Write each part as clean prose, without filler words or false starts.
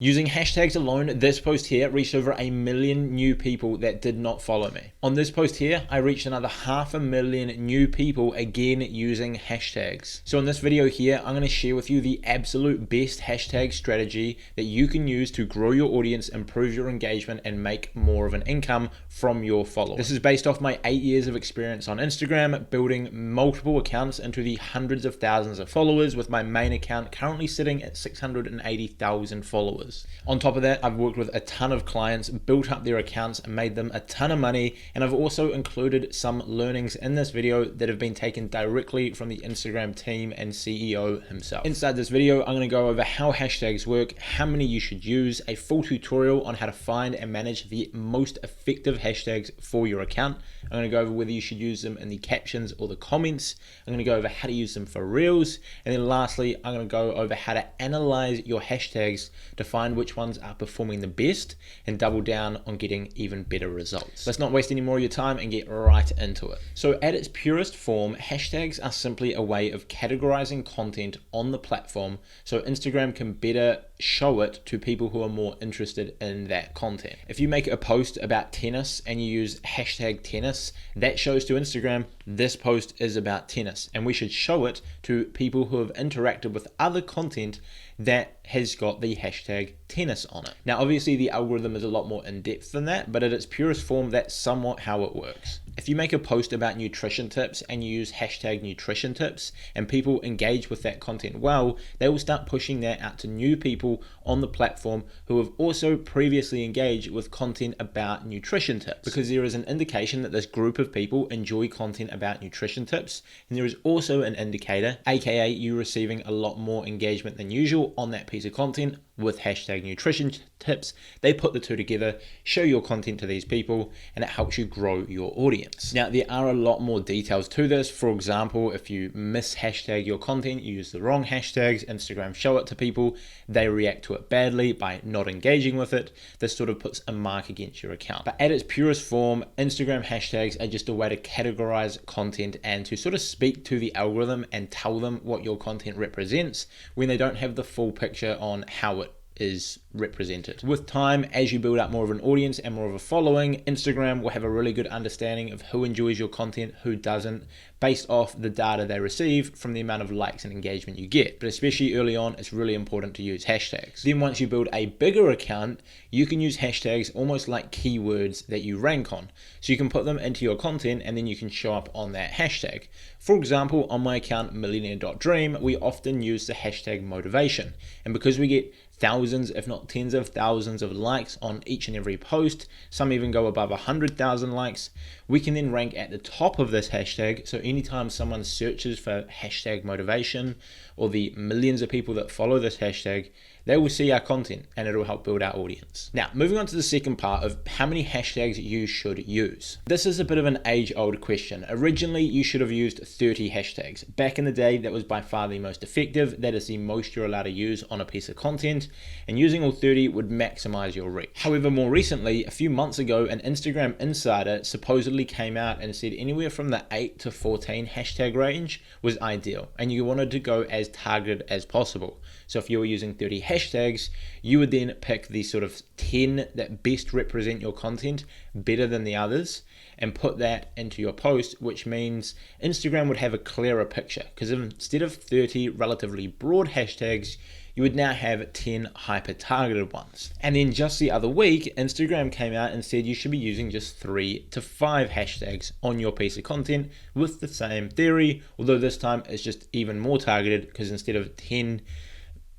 Using hashtags alone, this post here reached over 1 million new people that did not follow me. On this post here, I reached another 500,000 new people again using hashtags. So in this video here, I'm going to share with you the absolute best hashtag strategy that you can use to grow your audience, improve your engagement, and make more of an income from your followers. This is based off my 8 years of experience on Instagram, building multiple accounts into the hundreds of thousands of followers, with my main account currently sitting at 680,000 followers. On top of that, I've worked with a ton of clients, built up their accounts, and made them a ton of money. And I've also included some learnings in this video that have been taken directly from the Instagram team and CEO himself. Inside this video, I'm going to go over how hashtags work, how many you should use, a full tutorial on how to find and manage the most effective hashtags for your account. I'm going to go over whether you should use them in the captions or the comments. I'm going to go over how to use them for reels. And then lastly, I'm going to go over how to analyze your hashtags to find which ones are performing the best and double down on getting even better results. Let's not waste any more of your time and get right into it. So at its purest form, hashtags are simply a way of categorizing content on the platform so Instagram can better show it to people who are more interested in that content. If you make a post about tennis and you use hashtag tennis, that shows to Instagram this post is about tennis, and we should show it to people who have interacted with other content that has got the hashtag tennis on it. Now, obviously the algorithm is a lot more in depth than that, but at its purest form, that's somewhat how it works. If you make a post about nutrition tips and you use hashtag nutrition tips and people engage with that content well, they will start pushing that out to new people on the platform who have also previously engaged with content about nutrition tips, because there is an indication that this group of people enjoy content about nutrition tips, and there is also an indicator, aka you receiving a lot more engagement than usual on that piece of content with hashtag nutrition tips. They put the two together, show your content to these people, and it helps you grow your audience. Now, there are a lot more details to this. For example, if you miss hashtag your content, you use the wrong hashtags, Instagram show it to people, they react to it badly by not engaging with it. This sort of puts a mark against your account. But at its purest form, Instagram hashtags are just a way to categorize content and to sort of speak to the algorithm and tell them what your content represents when they don't have the full picture on how it is represented. With time, as you build up more of an audience and more of a following, Instagram will have a really good understanding of who enjoys your content, who doesn't, based off the data they receive from the amount of likes and engagement you get. But especially early on, it's really important to use hashtags. Then once you build a bigger account, you can use hashtags almost like keywords that you rank on. So you can put them into your content and then you can show up on that hashtag. For example, on my account, millionaire.dream, we often use the hashtag motivation. And because we get thousands, if not tens of thousands of likes on each and every post, some even go above 100,000 likes, we can then rank at the top of this hashtag. So anytime someone searches for hashtag motivation or the millions of people that follow this hashtag, they will see our content and it'll help build our audience. Now, moving on to the second part of how many hashtags you should use. This is a bit of an age-old question. Originally, you should have used 30 hashtags. Back in the day, that was by far the most effective. That is the most you're allowed to use on a piece of content, and using all 30 would maximize your reach. However, more recently, a few months ago, an Instagram insider supposedly came out and said anywhere from the 8 to 14 hashtag range was ideal, and you wanted to go as targeted as possible. So if you were using 30 hashtags, you would then pick the sort of 10 that best represent your content better than the others and put that into your post, which means Instagram would have a clearer picture, because instead of 30 relatively broad hashtags, you would now have 10 hyper-targeted ones. And then just the other week, Instagram came out and said you should be using just 3 to 5 hashtags on your piece of content with the same theory, although this time it's just even more targeted, because instead of 10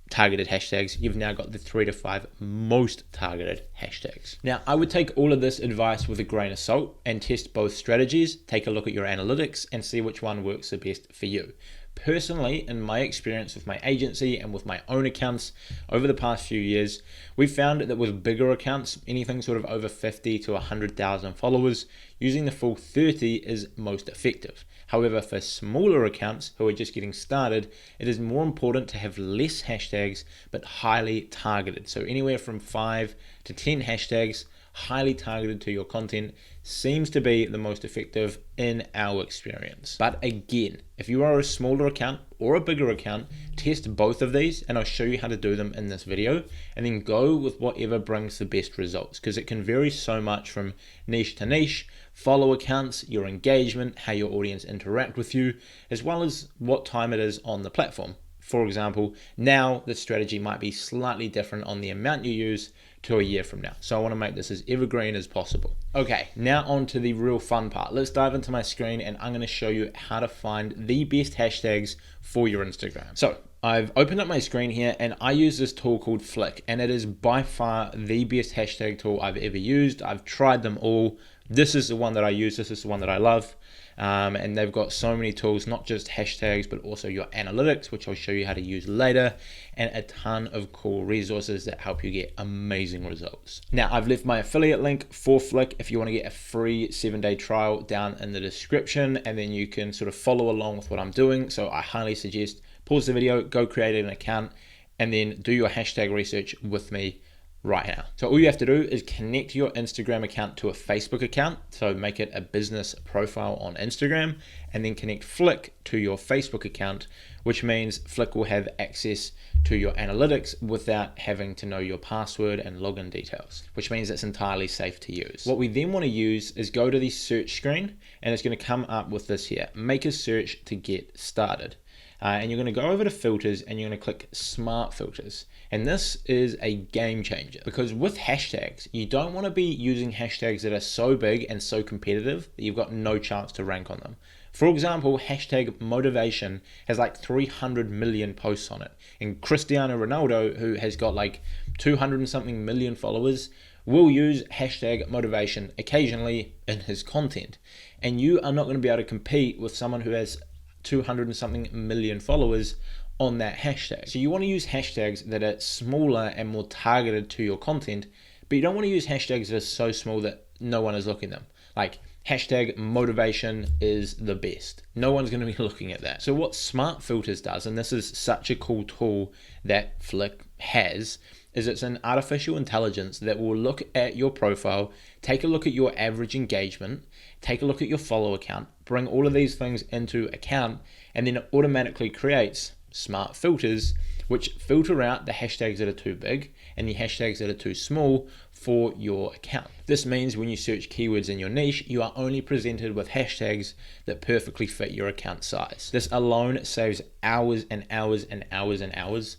targeted hashtags, you've now got the 3 to 5 most targeted hashtags. Now, I would take all of this advice with a grain of salt and test both strategies, take a look at your analytics and see which one works the best for you. Personally, in my experience with my agency and with my own accounts over the past few years, we've found that with bigger accounts, anything sort of over 50 to 100,000 followers, using the full 30 is most effective. However, for smaller accounts who are just getting started, it is more important to have less hashtags but highly targeted. So anywhere from 5 to 10 hashtags, highly targeted to your content seems to be the most effective in our experience. But again, if you are a smaller account or a bigger account, test both of these and I'll show you how to do them in this video, and then go with whatever brings the best results, because it can vary so much from niche to niche, follow accounts, your engagement, how your audience interact with you, as well as what time it is on the platform. For example, now the strategy might be slightly different on the amount you use to a year from now. So I want to make this as evergreen as possible. Okay, now on to the real fun part. Let's dive into my screen and I'm going to show you how to find the best hashtags for your Instagram. So I've opened up my screen here and I use this tool called Flick, and it is by far the best hashtag tool I've ever used. I've tried them all. This is the one that I use. This is the one that I love. And they've got so many tools, not just hashtags, but also your analytics, which I'll show you how to use later, and a ton of cool resources that help you get amazing results. Now, I've left my affiliate link for Flick if you want to get a free 7-day trial down in the description, and then you can sort of follow along with what I'm doing. So I highly suggest pause the video, go create an account, and then do your hashtag research with me right now. So all you have to do is connect your Instagram account to a Facebook account. So make it a business profile on Instagram, and then connect Flick to your Facebook account, which means Flick will have access to your analytics without having to know your password and login details, which means it's entirely safe to use. What we then want to use is go to the search screen, and it's going to come up with this here, make a search to get started. And you're going to go over to filters and you're going to click smart filters. And this is a game changer, because with hashtags, you don't want to be using hashtags that are so big and so competitive that you've got no chance to rank on them. For example, hashtag motivation has like 300 million posts on it. And Cristiano Ronaldo, who has got like 200 and something million followers, will use hashtag motivation occasionally in his content. And you are not going to be able to compete with someone who has 200 and something million followers on that hashtag. So you want to use hashtags that are smaller and more targeted to your content, but you don't want to use hashtags that are so small that no one is looking at them. Like hashtag motivation is the best. No one's going to be looking at that. So what Smart Filters does, and this is such a cool tool that Flick has, is it's an artificial intelligence that will look at your profile, take a look at your average engagement, take a look at your follow account, bring all of these things into account, and then it automatically creates smart filters which filter out the hashtags that are too big and the hashtags that are too small for your account. This means when you search keywords in your niche, you are only presented with hashtags that perfectly fit your account size. This alone saves hours and hours and hours and hours,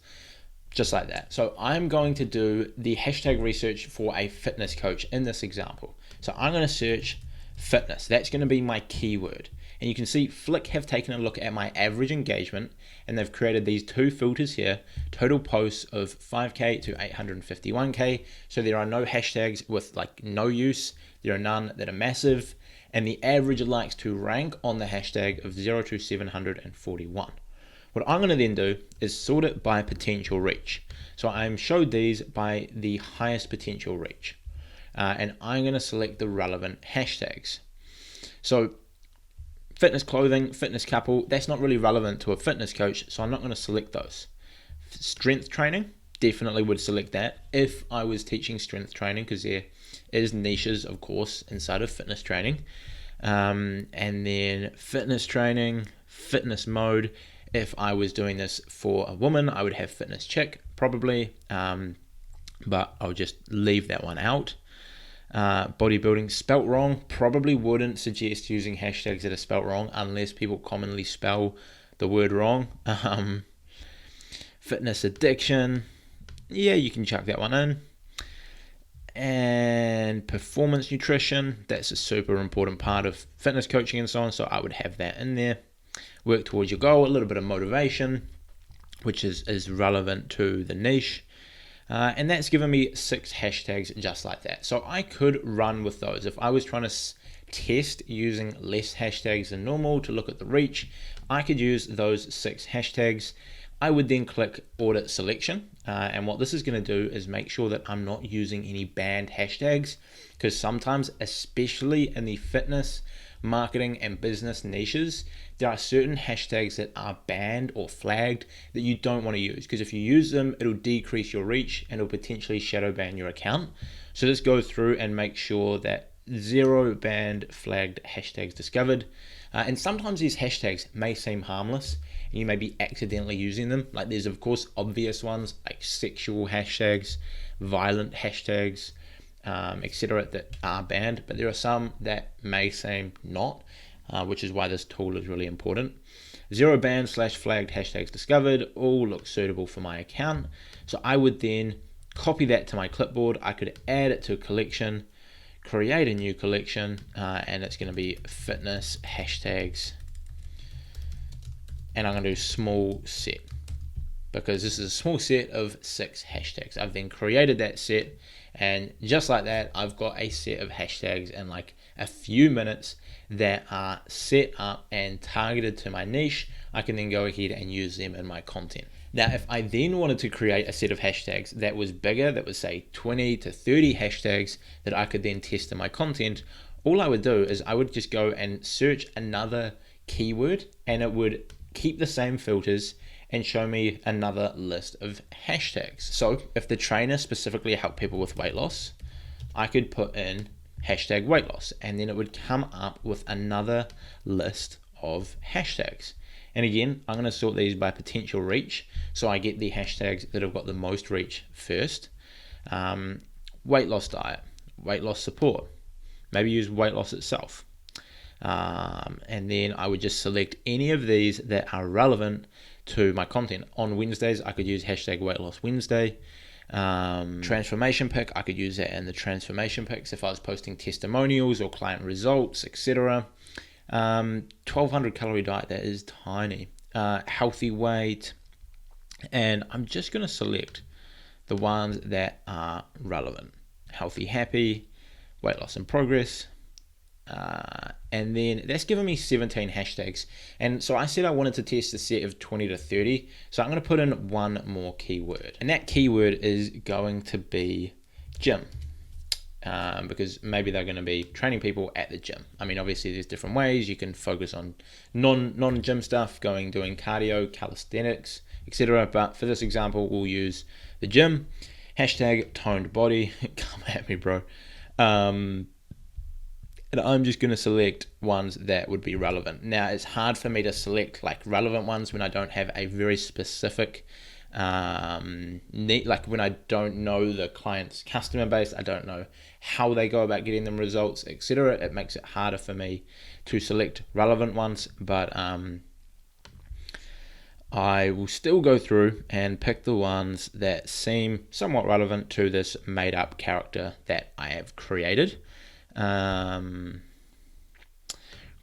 just like that. So I'm going to do the hashtag research for a fitness coach in this example. So I'm going to search fitness. That's going to be my keyword. And you can see Flick have taken a look at my average engagement, and they've created these two filters here, total posts of 5K to 851K. So there are no hashtags with like no use. There are none that are massive. And the average likes to rank on the hashtag of 0 to 741. What I'm going to then do is sort it by potential reach. So I'm showed these by the highest potential reach. And I'm going to select the relevant hashtags. So fitness clothing, fitness couple, that's not really relevant to a fitness coach, so I'm not going to select those. Strength training, definitely would select that if I was teaching strength training, because there is niches, of course, inside of fitness training. And then fitness training, fitness mode. If I was doing this for a woman, I would have fitness chick, probably, but I'll just leave that one out. Bodybuilding spelt wrong, probably wouldn't suggest using hashtags that are spelt wrong unless people commonly spell the word wrong. Fitness addiction, yeah, you can chuck that one in. And performance nutrition, that's a super important part of fitness coaching and so on, so I would have that in there. Work towards your goal, a little bit of motivation, which is relevant to the niche. And that's given me 6 hashtags just like that. So I could run with those. If I was trying to test using less hashtags than normal to look at the reach, I could use those 6 hashtags. I would then click audit selection. And what this is going to do is make sure that I'm not using any banned hashtags, because sometimes, especially in the fitness marketing and business niches, there are certain hashtags that are banned or flagged that you don't want to use, because if you use them, it'll decrease your reach and it'll potentially shadow ban your account. So let's go through and make sure that 0 banned flagged hashtags discovered. And sometimes these hashtags may seem harmless and you may be accidentally using them. Like there's of course obvious ones like sexual hashtags, violent hashtags, etc. that are banned, but there are some that may seem not, which is why this tool is really important. 0 banned / flagged hashtags discovered, all look suitable for my account. So I would then copy that to my clipboard. I could add it to a collection, create a new collection, and it's going to be fitness hashtags, and I'm going to do small set because this is a small set of 6 hashtags. I've then created that set, and just like that, I've got a set of hashtags in like a few minutes that are set up and targeted to my niche. I can then go ahead and use them in my content. Now, if I then wanted to create a set of hashtags that was bigger, that was say 20 to 30 hashtags that I could then test in my content, all I would do is I would just go and search another keyword and it would keep the same filters and show me another list of hashtags. So if the trainer specifically helped people with weight loss, I could put in hashtag weight loss and then it would come up with another list of hashtags. And again, I'm going to sort these by potential reach, so I get the hashtags that have got the most reach first. Weight loss diet, weight loss support, maybe use weight loss itself. And then I would just select any of these that are relevant to my content. On Wednesdays, I could use hashtag weight loss Wednesday. Transformation pick, I could use that in the transformation picks if I was posting testimonials or client results, etc. 1200 calorie diet, that is tiny. Healthy weight, and I'm just going to select the ones that are relevant. Healthy happy, weight loss in progress, and then that's given me 17 hashtags. And so I said I wanted to test a set of 20 to 30, so I'm going to put in one more keyword, and that keyword is going to be gym. Because maybe they're going to be training people at the gym. I mean, obviously there's different ways you can focus on non-gym stuff, doing cardio, calisthenics, etc. But for this example, we'll use the gym. Hashtag toned body. Come at me, bro. And I'm just going to select ones that would be relevant. Now, it's hard for me to select like relevant ones when I don't have a very specific like when I don't know the client's customer base, I don't know how they go about getting them results, etc. It makes it harder for me to select relevant ones, but I will still go through and pick the ones that seem somewhat relevant to this made up character that I have created. Group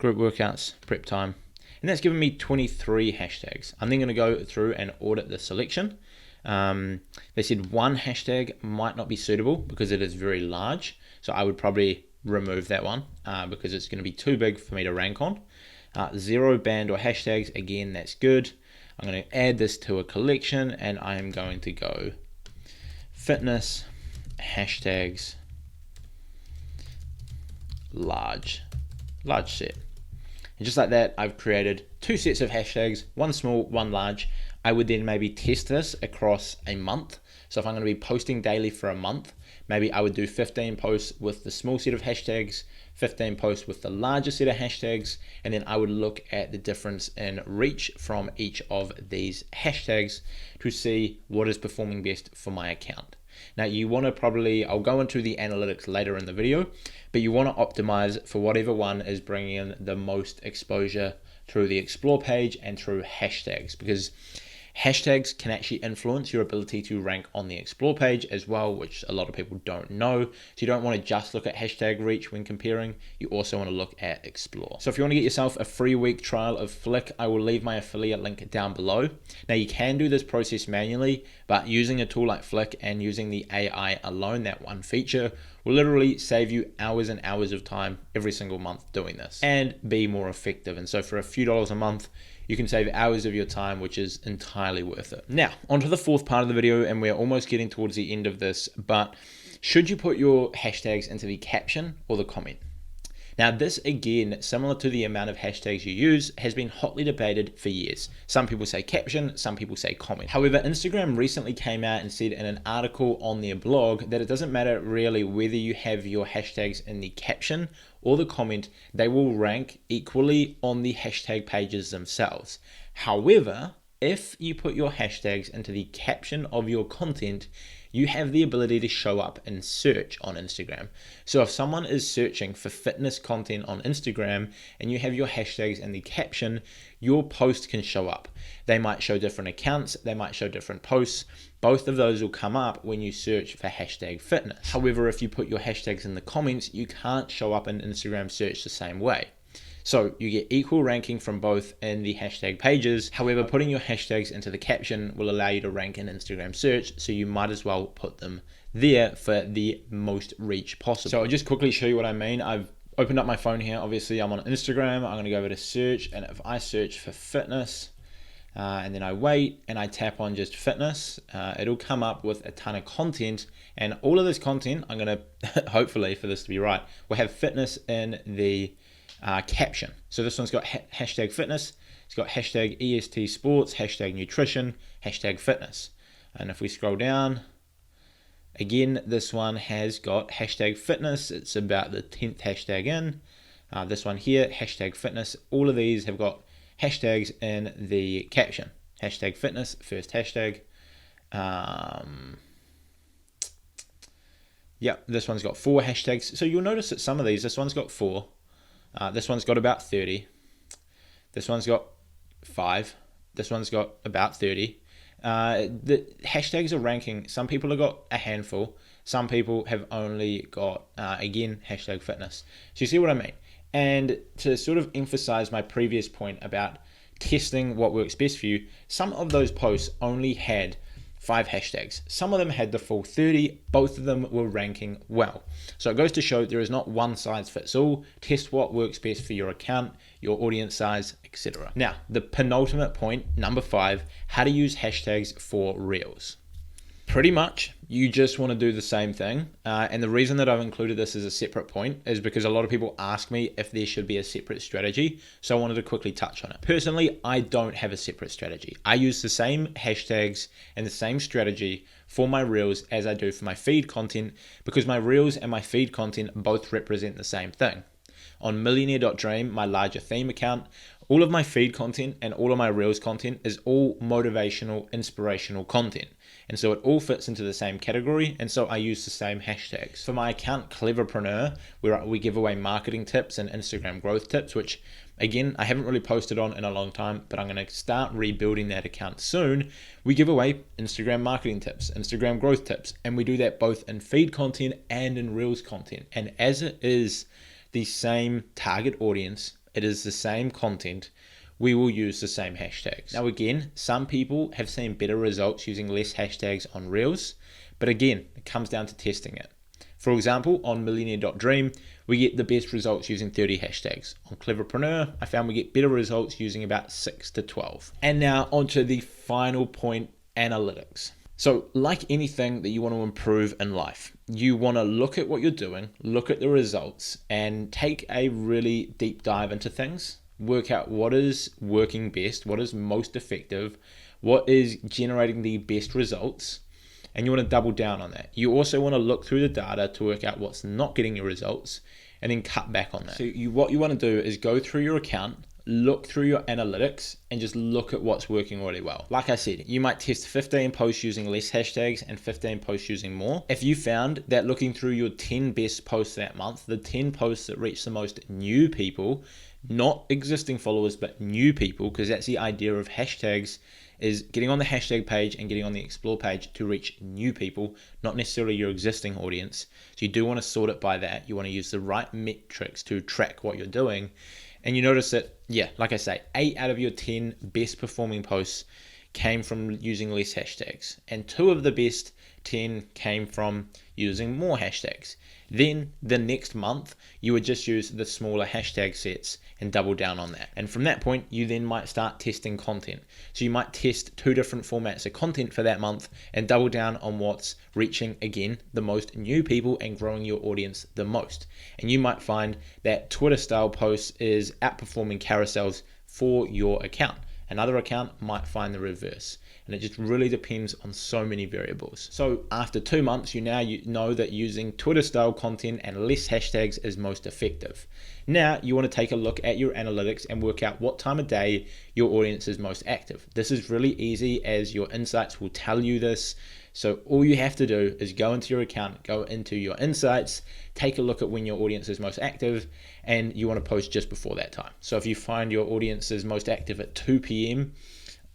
workouts, prep time. And that's given me 23 hashtags. I'm then going to go through and audit the selection. They said one hashtag might not be suitable because it is very large. So I would probably remove that one because it's going to be too big for me to rank on. 0 banned or hashtags, again, that's good. I'm going to add this to a collection and I am going to go fitness, hashtags, large set. And just like that, I've created 2 sets of hashtags, one small, one large. I would then maybe test this across a month. So if I'm going to be posting daily for a month, maybe I would do 15 posts with the small set of hashtags, 15 posts with the larger set of hashtags, and then I would look at the difference in reach from each of these hashtags to see what is performing best for my account. Now you want to I'll go into the analytics later in the video, but you want to optimize for whatever one is bringing in the most exposure through the explore page and through hashtags, because hashtags can actually influence your ability to rank on the explore page as well, which a lot of people don't know. So you don't want to just look at hashtag reach when comparing, you also want to look at explore. So if you want to get yourself a free week trial of Flick, I will leave my affiliate link down below. Now you can do this process manually, but using a tool like Flick and using the AI alone, that one feature, will literally save you hours and hours of time every single month doing this and be more effective. And so for a few dollars a month, you can save hours of your time, which is entirely worth it. Now, onto the fourth part of the video, and we're almost getting towards the end of this, but should you put your hashtags into the caption or the comment? Now this, again, similar to the amount of hashtags you use, has been hotly debated for years. Some people say caption, some people say comment. However, Instagram recently came out and said in an article on their blog that it doesn't matter really whether you have your hashtags in the caption or the comment, they will rank equally on the hashtag pages themselves. However, if you put your hashtags into the caption of your content, you have the ability to show up in search on Instagram. So if someone is searching for fitness content on Instagram and you have your hashtags in the caption, your post can show up. They might show different accounts, they might show different posts. Both of those will come up when you search for hashtag fitness. However, if you put your hashtags in the comments, you can't show up in Instagram search the same way. So you get equal ranking from both in the hashtag pages. However, putting your hashtags into the caption will allow you to rank in Instagram search, so you might as well put them there for the most reach possible. So I'll just quickly show you what I mean. I've opened up my phone here. Obviously, I'm on Instagram. I'm going to go over to search, and if I search for fitness, and then I wait and I tap on just fitness, it'll come up with a ton of content, and all of this content, I'm going to, hopefully for this to be right, will have fitness in the caption. So this one's got hashtag fitness, it's got hashtag EST sports, hashtag nutrition, hashtag fitness. And if we scroll down, again, this one has got hashtag fitness. It's about the 10th hashtag in. This one here, hashtag fitness. All of these have got hashtags in the caption. Hashtag fitness, first hashtag. Yeah, this one's got 4 hashtags. So you'll notice that some of these, this one's got 4. This one's got about 30. This one's got 5. This one's got about 30. The hashtags are ranking. Some people have got a handful. Some people have only got, again, hashtag fitness. So you see what I mean? And to sort of emphasize my previous point about testing what works best for you, some of those posts only had 5 hashtags. Some of them had the full 30. Both of them were ranking well. So it goes to show there is not one size fits all. Test what works best for your account, your audience size, etc. Now, the penultimate point, number 5, how to use hashtags for Reels. Pretty much, you just want to do the same thing. And the reason that I've included this as a separate point is because a lot of people ask me if there should be a separate strategy. So I wanted to quickly touch on it. Personally, I don't have a separate strategy. I use the same hashtags and the same strategy for my Reels as I do for my feed content, because my Reels and my feed content both represent the same thing. On millionaire.dream, my larger theme account, all of my feed content and all of my Reels content is all motivational, inspirational content. And so it all fits into the same category, and so I use the same hashtags. For my account, Cleverpreneur, where we give away marketing tips and Instagram growth tips, which again, I haven't really posted on in a long time, but I'm going to start rebuilding that account soon. We give away Instagram marketing tips, Instagram growth tips, and we do that both in feed content and in Reels content. And as it is the same target audience, it is the same content, we will use the same hashtags. Now again, some people have seen better results using less hashtags on Reels, but again, it comes down to testing it. For example, on millionaire.dream, we get the best results using 30 hashtags. On Cleverpreneur, I found we get better results using about 6 to 12. And now onto the final point, analytics. So like anything that you want to improve in life, you want to look at what you're doing, look at the results, and take a really deep dive into things. Work out what is working best, what is most effective, what is generating the best results, and you want to double down on that. You also want to look through the data to work out what's not getting your results and then cut back on that. So what you want to do is go through your account, look through your analytics, and just look at what's working really well. Like I said, you might test 15 posts using less hashtags and 15 posts using more. If you found that looking through your 10 best posts that month, the 10 posts that reach the most new people, not existing followers, but new people, because that's the idea of hashtags, is getting on the hashtag page and getting on the explore page to reach new people, not necessarily your existing audience. So you do want to sort it by that. You want to use the right metrics to track what you're doing. And you notice that, yeah, like I say, 8 out of your 10 best performing posts came from using less hashtags. And 2 of the best 10 came from using more hashtags. Then the next month, you would just use the smaller hashtag sets and double down on that. And from that point, you then might start testing content. So you might test 2 different formats of content for that month and double down on what's reaching, again, the most new people and growing your audience the most. And you might find that Twitter style posts is outperforming carousels for your account. Another account might find the reverse. And it just really depends on so many variables. So after 2 months, you know that using Twitter style content and less hashtags is most effective. Now you want to take a look at your analytics and work out what time of day your audience is most active. This is really easy, as your insights will tell you this. So all you have to do is go into your account, go into your insights, take a look at when your audience is most active, and you want to post just before that time. So if you find your audience is most active at 2 p.m.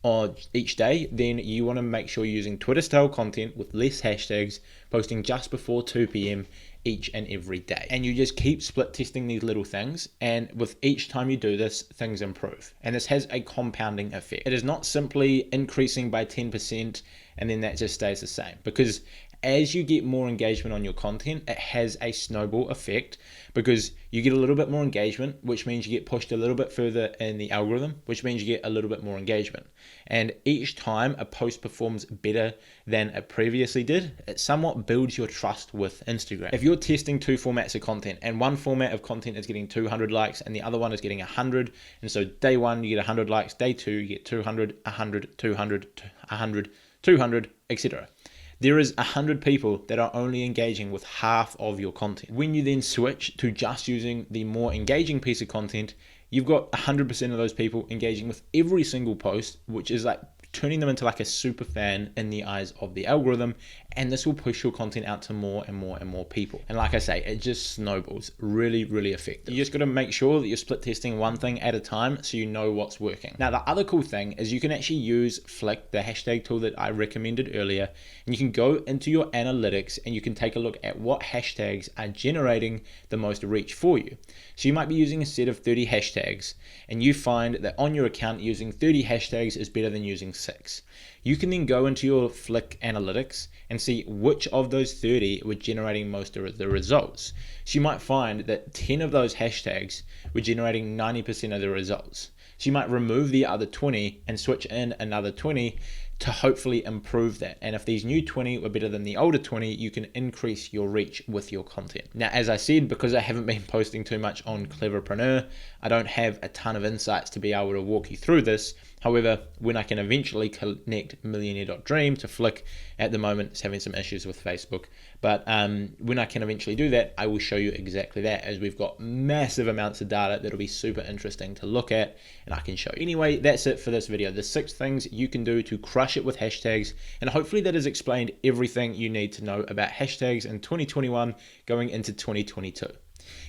on each day, then you want to make sure you're using Twitter style content with less hashtags, posting just before 2 p.m. each and every day. And you just keep split testing these little things, and with each time you do this, things improve. And this has a compounding effect. It is not simply increasing by 10% and then that just stays the same, because as you get more engagement on your content, it has a snowball effect, because you get a little bit more engagement, which means you get pushed a little bit further in the algorithm, which means you get a little bit more engagement. And each time a post performs better than it previously did, it somewhat builds your trust with Instagram. If you're testing 2 formats of content and one format of content is getting 200 likes and the other one is getting 100, and so day 1 you get 100 likes, day 2 you get 200, 100, 200, 100, 200, etc. There is 100 people that are only engaging with half of your content. When you then switch to just using the more engaging piece of content, you've got 100% of those people engaging with every single post, which is like turning them into like a super fan in the eyes of the algorithm, and this will push your content out to more and more and more people. And like I say, it just snowballs. Really, really effective. You just got to make sure that you're split testing one thing at a time so you know what's working. Now, the other cool thing is you can actually use Flick, the hashtag tool that I recommended earlier, and you can go into your analytics and you can take a look at what hashtags are generating the most reach for you. So you might be using a set of 30 hashtags, and you find that on your account using 30 hashtags is better than using 6. You can then go into your Flick analytics and see which of those 30 were generating most of the results. So you might find that 10 of those hashtags were generating 90% of the results. So you might remove the other 20 and switch in another 20 to hopefully improve that. And if these new 20 were better than the older 20, you can increase your reach with your content. Now, as I said, because I haven't been posting too much on Cleverpreneur, I don't have a ton of insights to be able to walk you through this. However, when I can eventually connect Millionaire.Dream to Flick, at the moment it's having some issues with Facebook, but when I can eventually do that, I will show you exactly that, as we've got massive amounts of data that'll be super interesting to look at, and I can show you. Anyway, that's it for this video. The 6 things you can do to crush it with hashtags, and hopefully that has explained everything you need to know about hashtags in 2021 going into 2022.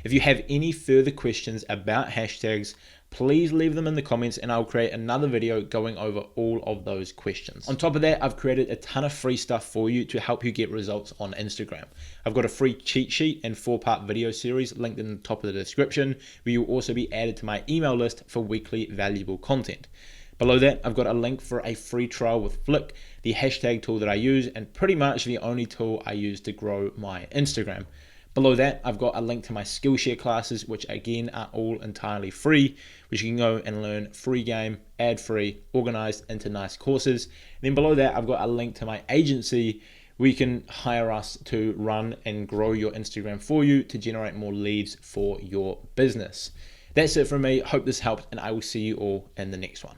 If you have any further questions about hashtags, please leave them in the comments and I'll create another video going over all of those questions. On top of that, I've created a ton of free stuff for you to help you get results on Instagram. I've got a free cheat sheet and 4-part video series linked in the top of the description, where you'll also be added to my email list for weekly valuable content. Below that, I've got a link for a free trial with Flick, the hashtag tool that I use, and pretty much the only tool I use to grow my Instagram. Below that, I've got a link to my Skillshare classes, which again are all entirely free, which you can go and learn free game, ad-free, organized into nice courses. And then below that, I've got a link to my agency, where you can hire us to run and grow your Instagram for you to generate more leads for your business. That's it from me. Hope this helped, and I will see you all in the next one.